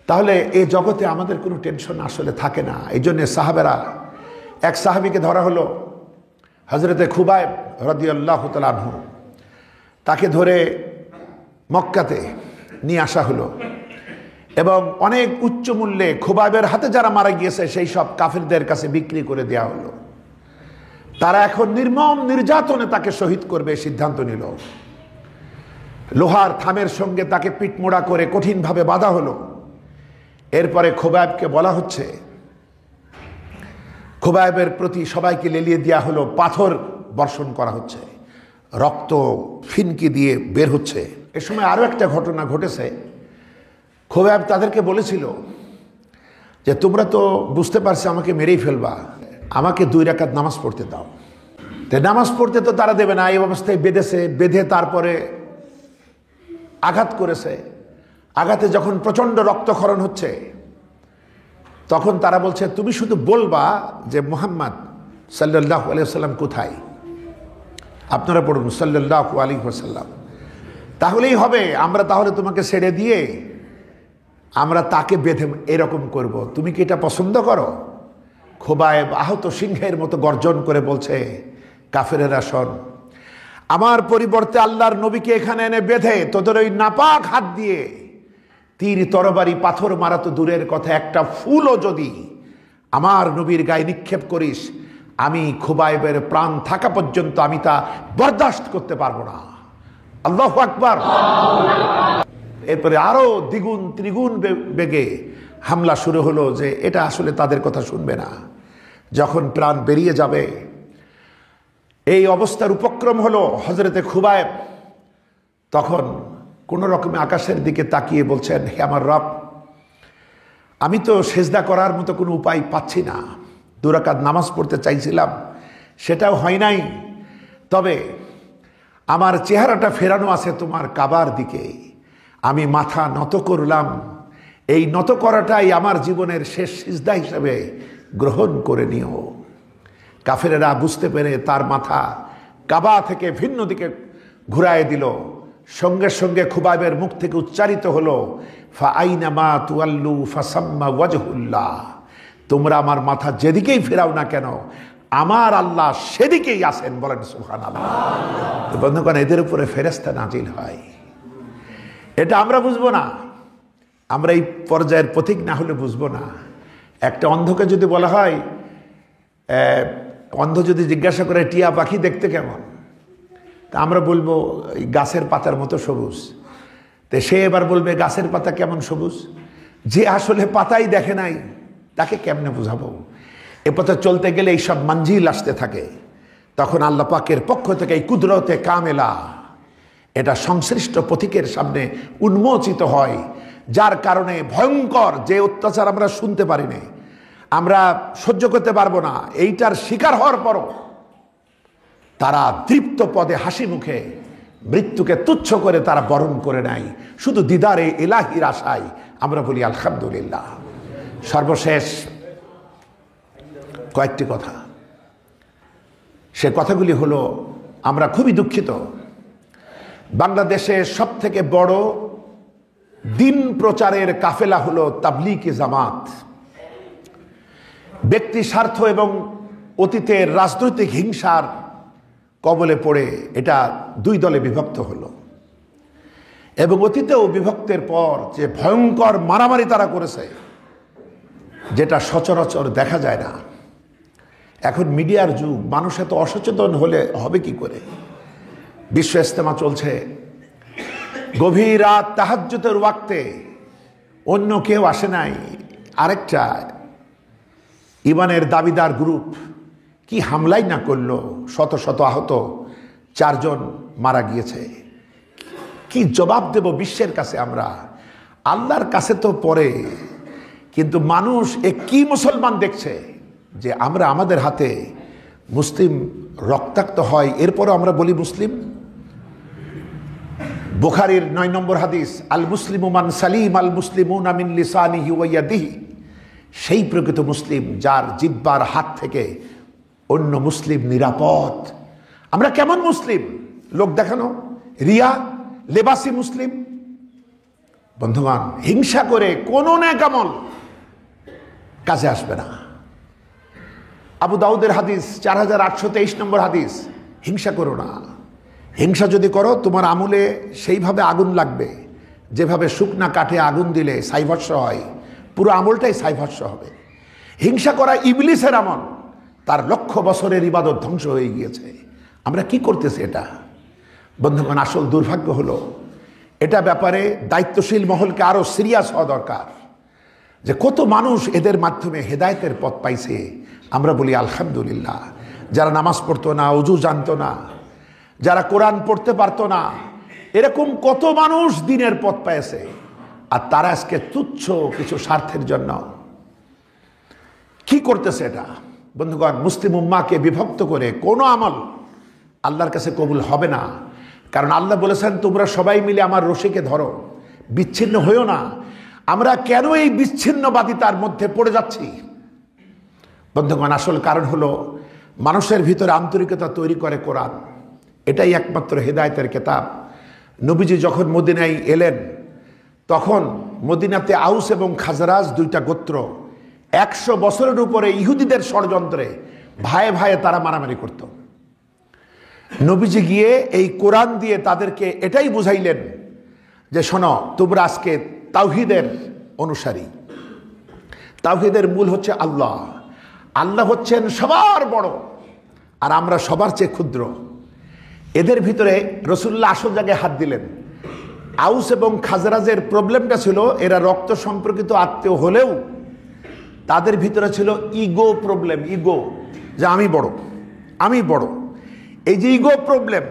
তাহলে এই জগতে আমাদের কোনো টেনশন আসলে থাকে না। এই জন্যে সাহাবেরা, এক সাহাবীকে ধরা হলো, হজরতে খুবাইব রাদিয়াল্লাহু তাআলা আনহু, তাকে ধরে মক্কাতে নিয়ে আসা হলো এবং অনেক উচ্চ মূল্যে খুবাইবের হাতে যারা মারা গিয়েছে সেই সব কাফিরদের কাছে বিক্রি করে দেওয়া হলো। তারা এখন নির্মম নির্যাতনে তাকে শহীদ করবে সিদ্ধান্ত নিল। লোহার থামের সঙ্গে তাকে পিঠমোড়া করে কঠিনভাবে বাঁধা হলো। এরপরে খুবাইবকে বলা হচ্ছে, খুবাইবের প্রতি সবাইকে লেলিয়ে দেওয়া হলো, পাথর বর্ষণ করা হচ্ছে, রক্ত ফিনকি দিয়ে বের হচ্ছে। এ সময় আরও একটা ঘটনা ঘটেছে। খুবাইব তাদেরকে বলেছিল যে তোমরা তো বুঝতে পারছি আমাকে মেরেই ফেলবা, আমাকে 2 রাকাত নামাজ পড়তে দাও। তো নামাজ পড়তে তো তারা দেবে না, এই অবস্থায় বেঁধেছে, বেঁধে তারপরে আঘাত করেছে। আঘাতে যখন প্রচণ্ড রক্তক্ষরণ হচ্ছে, তখন তারা বলছে তুমি শুধু বলবা যে মুহাম্মদ সাল্লাল্লাহু আলাইহি ওয়াসাল্লাম কোথায়, আপনারা পড়ুন সাল্লাল্লাহু আলাইহি ওয়াসাল্লাম, তাহলেই হবে। আমরা তাহলে তোমাকে ছেড়ে দিয়ে আমরা তাকে বেঁধে এরকম করব। তুমি কি এটা পছন্দ করো? খুবাইব আহত সিংহের মতো গর্জন করে বলছে, কাফেরেরা শোন, আমার পরিবর্তে আল্লাহর নবীকে এখানে এনে বেঁধে তোদের ওই নাপাক হাত দিয়ে তীর তরবারি পাথর মারা তো দূরের কথা, একটা ফুলও যদি আমার নবীর গায়ে নিক্ষেপ করিস, আমি খুবাইবের প্রাণ থাকা পর্যন্ত আমি তা বরদাস্ত করতে পারবো না। আল্লাহু আকবার। এরপরে আরো দ্বিগুণ ত্রিগুণ বেগে হামলা শুরু হলো, যে এটা আসলে তাদের কথা শুনবে না। যখন প্রাণ বেরিয়ে যাবে, এই অবস্থার উপক্রম হলো হযরতে খুবাইব, তখন কোনো রকমে আকাশের দিকে তাকিয়ে বলছেন, হে আমার রব, আমি তো সেজদা করার মতো কোনো উপায় পাচ্ছি না। 2 রাকাত নামাজ পড়তে চাইছিলাম, সেটাও হয় নাই। তবে আমার চেহারাটা ফেরানো আছে তোমার কাবার দিকে, আমি মাথা নত করলাম। এই নত করাটাই আমার জীবনের শেষ সিজদা হিসেবে গ্রহণ করে নিও। কাফেরেরা বুঝতে পেরে তার মাথা কাবা থেকে ভিন্ন দিকে ঘুরায় দিল। সঙ্গে সঙ্গে খুবাইবের মুখ থেকে উচ্চারিত হলো, ফাআইনামা তুআল্লু ফাসাম্মা ওয়াজহুল্লাহ, তোমরা আমার মাথা যেদিকেই ফেরাও না কেন, আমার আল্লাহ সেদিকেই আছেন। বলেন সুবহানাল্লাহ। বন্ধুগণ, এদের উপরে ফেরেশতা নাজিল হয়। এটা আমরা বুঝবো না, আমরা এই পর্যায়ের পথিক না হলে বুঝবো না। একটা অন্ধকে যদি বলা হয়, অন্ধ যদি জিজ্ঞাসা করে টিয়া পাখি দেখতে কেমন, তা আমরা বলবো এই গাছের পাতার মতো সবুজ। তো সে এবার বলবে গাছের পাতা কেমন সবুজ? যে আসলে পাতাই দেখে নাই তাকে কেমনে বুঝাবো? এ পথে চলতে গেলে এইসব মঞ্জিল আসতে থাকে। তখন আল্লাহ পাকের পক্ষ থেকে এই কুদরতে কামেলা এটা সংশ্লিষ্ট পথিকের সামনে উন্মোচিত হয়, যার কারণে ভয়ঙ্কর যে অত্যাচার আমরা শুনতে পারিনি, আমরা সহ্য করতে পারবো না, এইটার শিকার হওয়ার পরও তারা তৃপ্ত পদে হাসি মুখে মৃত্যুকে তুচ্ছ করে তারা বরণ করে নেয়, শুধু দিদারে ইলাহির আশায়। আমরা বলি আলহামদুলিল্লাহ। সর্বশেষ কয়েকটি কথা, সে কথাগুলি হলো, আমরা খুবই দুঃখিত, বাংলাদেশের সব থেকে বড় দিন প্রচারের কাফেলা হলো তাবলীগি জামাত। ব্যক্তি স্বার্থ এবং অতীতের রাজনৈতিক হিংসার কবলে পড়ে এটা দুই দলে বিভক্ত হলো। এবং অতীতেও বিভক্তের পর যে ভয়ঙ্কর মারামারি তারা করেছে, যেটা সচরাচর দেখা যায় না। এখন মিডিয়ার যুগ, মানুষ এত অসচেতন হলে হবে কি করে? বিশ্ব ইজতেমা চলছে, গভীর রাত তাহাজ্জুদের ওয়াক্তে অন্য কেউ আসে নাই, আরেকটা ইমানের দাবিদার গ্রুপ কি হামলাই না করলো, শত শত আহত, 4 জন মারা গিয়েছে। কি জবাব দেব বিশ্বের কাছে? আমরা আল্লাহর কাছে তো পরে, কিন্তু মানুষ কি মুসলমান দেখছে যে আমরা আমাদের হাতে মুসলিম রক্তাক্ত হয়, এরপরও আমরা বলি মুসলিম। বুখারীর 9 নম্বর হাদিস, আল মুসলিমু মান সালিম আল মুসলিমুনা মিন লিসানিহি ওয়া ইয়াদিহি, সেই প্রকৃত মুসলিম যার জিহ্বার হাত থেকে অন্য মুসলিম নিরাপদ। আমরা কেমন মুসলিম? লোক দেখানো, রিয়া, লেবাসি মুসলিম। বন্ধুগণ, হিংসা করে কোনো নেক আমল কাজে আসবে না। আবু দাউদের হাদিস 4823 নম্বর হাদিস, হিংসা করো না। হিংসা যদি করো তোমার আমলে সেইভাবে আগুন লাগবে যেভাবে শুকনা কাঠে আগুন দিলে ছাইভস্ম হয়, পুরো আমলটাই ছাইভস্ম হবে। হিংসা করা ইবলিসের আমল, তার লক্ষ বছরের ইবাদত ধ্বংস হয়ে গিয়েছে। আমরা কি করতেছি এটা? বন্ধুগণ, আসল দুর্ভাগ্য হলো এটা ব্যাপারে দায়িত্বশীল মহলকে আরো সিরিয়াস হওয়া দরকার, যে কত মানুষ এদের মাধ্যমে হেদায়েতের পথ পাইছে। আমরা বলি আলহামদুলিল্লাহ। যারা নামাজ পড়তো না, ওযু জানতো না, যারা কোরআন পড়তে পারতো না, এরকম কত মানুষ দ্বীনের পথ পেয়েছে। আর তারা আজকে তুচ্ছ কিছু স্বার্থের জন্য কি করতেছে এটা? বন্ধুগণ, মুসলিম উম্মাহকে বিভক্ত করে কোনো আমল আল্লাহর কাছে কবুল হবে না। কারণ আল্লাহ বলেছেন, তোমরা সবাই মিলে আমার রশিকে ধরো, বিচ্ছিন্ন হইও না। আমরা কেন এই বিচ্ছিন্নবাদিতার মধ্যে পড়ে যাচ্ছি? বন্ধুগণ, আসল কারণ হলো মানুষের ভিতরে আন্তরিকতা তৈরি করে কোরআন। এটাই একমাত্র হেদায়েতের কিতাব। নবীজি যখন মদিনায় এলেন, তখন মদিনাতে আউস এবং খাজরাজ 2টা গোত্র 100 বছরের উপরে ইহুদিদের ষড়যন্ত্রে ভাইয়ে ভাইয়ে তারা মারামারি করত। নবীজি গিয়ে এই কোরআন দিয়ে তাদেরকে এটাই বুঝাইলেন যে শোনো, তোমরা আজকে তাওহীদের অনুসারী। তাওহীদের মূল হচ্ছে আল্লাহ। আল্লাহ হচ্ছেন সবার বড়, আর আমরা সবার চেয়ে ক্ষুদ্র। এদের ভিতরে রাসূলুল্লাহ আসল জায়গায় হাত দিলেন। আউস এবং খাজরাজের প্রবলেমটা ছিল, এরা রক্ত সম্পর্কিত আত্মীয় হলেও তাদের ভিতরে ছিল ইগো প্রবলেম। ইগো, যে আমি বড়, আমি বড়। এই যে ইগো প্রবলেম,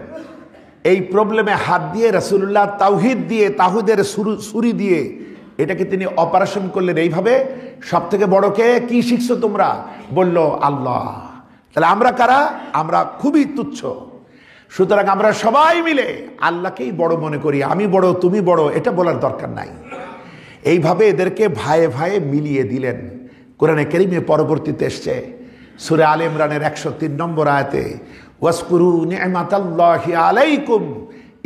এই প্রবলেমে হাত দিয়ে রাসূলুল্লাহ তাওহীদ দিয়ে, তাওহীদের ছুরি দিয়ে এটাকে তিনি অপারেশন করলেন এইভাবে। সব থেকে বড়কে কি শিখছো তোমরা? বলল আল্লাহ। তাহলে আমরা কারা? আমরা খুবই তুচ্ছ। সুতরাং আমরা সবাই মিলে আল্লাহকেই বড় মনে করি। আমি বড়, তুমি বড়, এটা বলার দরকার নাই। এইভাবে এদেরকে ভাইয়ে ভাইয়ে মিলিয়ে দিলেন। কোরআনে কারীমে পরবর্তীতে এসছে সূরা আলে ইমরানের 103 নম্বর আয়াতে, ওয়াসকুরু নি'মাতাল্লাহি আলাইকুম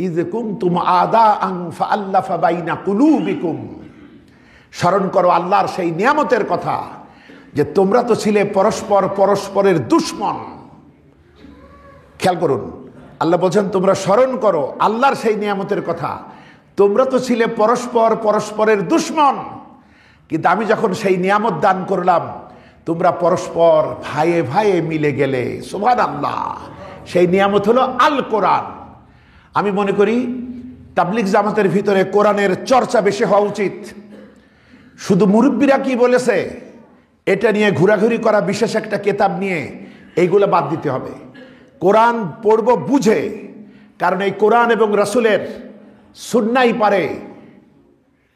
ইয কুনতুম আদাআন ফাআল্লাফা বাইনা কুলুবিকুম। স্মরণ করো আল্লাহর সেই নিয়ামতের কথা যে তোমরা তো ছিলে পরস্পরের দুশমন। খেয়াল করুন, আল্লাহ বলছেন তোমরা স্মরণ করো আল্লাহর সেই নিয়ামতের কথা। তোমরা তো ছিলে পরস্পরের দুশমন, কিন্তু আমি যখন সেই নিয়ামত দান করলাম, তোমরা পরস্পর ভাইয়ে ভাইয়ে মিলে গেলে। সুবহানাল্লাহ। সেই নিয়ামত হলো আল কোরআন। আমি মনে করি তাবলিগ জামাতের ভিতরে কোরআনের চর্চা বেশি হওয়া উচিত। শুধু মুরব্বীরা কি বলেছে এটা নিয়ে ঘোরাঘুরি করা, বিশেষ একটা কিতাব নিয়ে, এইগুলো বাদ দিতে হবে। কোরআন পড়ব বুঝে, কারণ এই কোরআন এবং রাসূলের সুন্নাহই পারে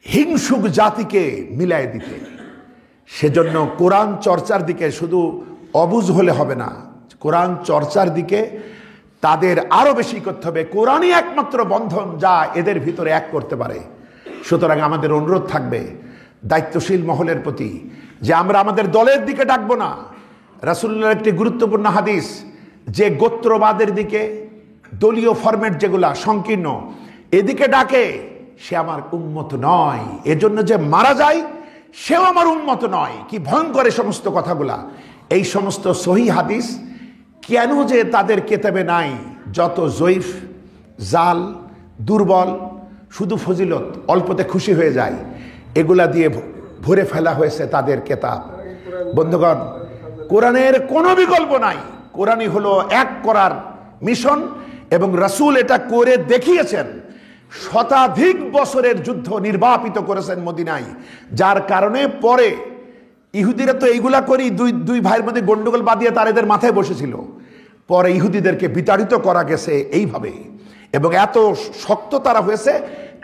হিংসুক জাতিকে মিলাই দিতে। সেজন্য কোরআন চর্চার দিকে শুধু অবুঝ হলে হবে না, কোরআন চর্চার দিকে তাদের আরো বেশি করতে হবে। কোরআনই একমাত্র বন্ধন যা এদের ভিতরে এক করতে পারে। সুতরাং আমাদের অনুরোধ থাকবে দায়িত্বশীল মহলের প্রতি যে আমরা আমাদের দলের দিকে ডাকবো না। রাসূলুল্লাহর একটি গুরুত্বপূর্ণ হাদিস, যে গোত্রবাদের দিকে, দলীয় ফরম্যাট যেগুলা সংকীর্ণ, এদিকে ডাকে, সে আমার উম্মত নয়। এজন্য যে মারা যায় সেও আমার উম্মত নয়। কি ভয়ঙ্কর এই সমস্ত কথাগুলা। এই সমস্ত সহিহ হাদিস কেন যে তাদের কেতাবে নাই, যত জয়ীফ, জাল, দুর্বল, শুধু ফজিলত, অল্পতে খুশি হয়ে যায়, এগুলা দিয়ে ভরে ফেলা হয়েছে তাদের কেতাব। বন্ধুগণ, কোরআনের কোনো বিকল্প নাই। কোরআনই হলো এক করার মিশন, এবং রাসূল এটা করে দেখিয়েছেন। শতাধিক বছরের যুদ্ধ নির্বাপিত করেছেন মদিনায়, যার কারণে পরে ইহুদিরা তো এইগুলা করি দুই ভাইয়ের মধ্যে গন্ডগোল বাঁধিয়ে তার এদের মাথায় বসেছিল। পরে ইহুদিদেরকে বিতাড়িত করা গেছে এইভাবে, এবং এত শক্ত তারা হয়েছে,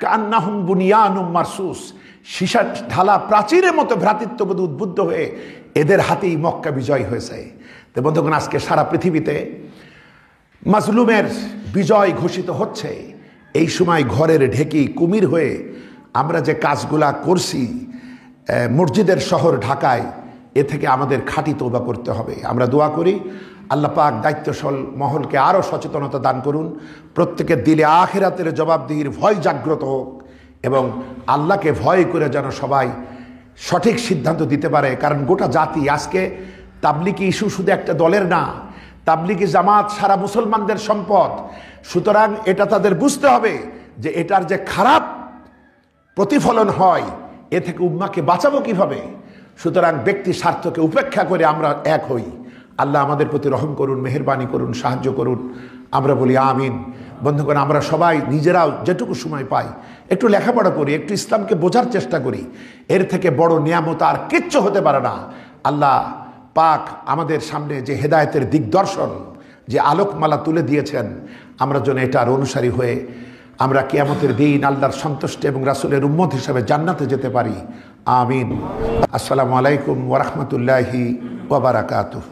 কান্নাহুম বুনিয়ানুম মারসুস, সীসা ঢালা প্রাচীরের মতো ভ্রাতৃত্ববোধ উদ্বুদ্ধ হয়ে এদের হাতেই মক্কা বিজয় হয়েছে। তো বন্ধুগণ, আজকে সারা পৃথিবীতে মাজলুমের বিজয় ঘোষিত হচ্ছে। এই সময় ঘরের ঢেকি কুমির হয়ে আমরা যে কাজগুলা করছি মসজিদের শহর ঢাকায়, এ থেকে আমাদের খাঁটি তওবা করতে হবে। আমরা দোয়া করি আল্লাহ পাক দায়িত্বশীল মহলকে আরও সচেতনতা দান করুন, প্রত্যেকের দিলে আখিরাতের জবাবদিহির ভয় জাগ্রত হোক, এবং আল্লাহকে ভয় করে যেন সবাই সঠিক সিদ্ধান্ত দিতে পারে। কারণ গোটা জাতি আজকে তাবলিগি ইস্যু শুধু একটা দলের না, তাবলিগি জামাত সারা মুসলমানদের সম্পদ। সুতরাং এটা তাদের বুঝতে হবে যে এটার যে খারাপ প্রতিফলন হয়, এ থেকে উম্মাকে বাঁচাবো কিভাবে। সুতরাং ব্যক্তি স্বার্থকে উপেক্ষা করে আমরা এক হই। আল্লাহ আমাদের প্রতি রহম করুন, মেহেরবানি করুন, সাহায্য করুন। আমরা বলি আমিন। বন্ধুগণ, আমরা সবাই নিজেরাও যেটুকু সময় পাই একটু লেখাপড়া করি, একটু ইসলামকে বোঝার চেষ্টা করি। এর থেকে বড় নিয়ামত আর কিচ্ছু হতে পারে না। আল্লাহ পাক আমাদের সামনে যে হেদায়েতের দিগদর্শন, যে আলোকমালা তুলে দিয়েছেন, আমরা যেন এটার অনুসারী হয়ে আমরা কিয়ামতের দিন আল্লাহর সন্তুষ্ট এবং রাসূলের উম্মত হিসেবে জান্নাতে যেতে পারি। আমিন। আসসালামু আলাইকুম ওয়া রাহমাতুল্লাহি ওয়া বারাকাতুহু।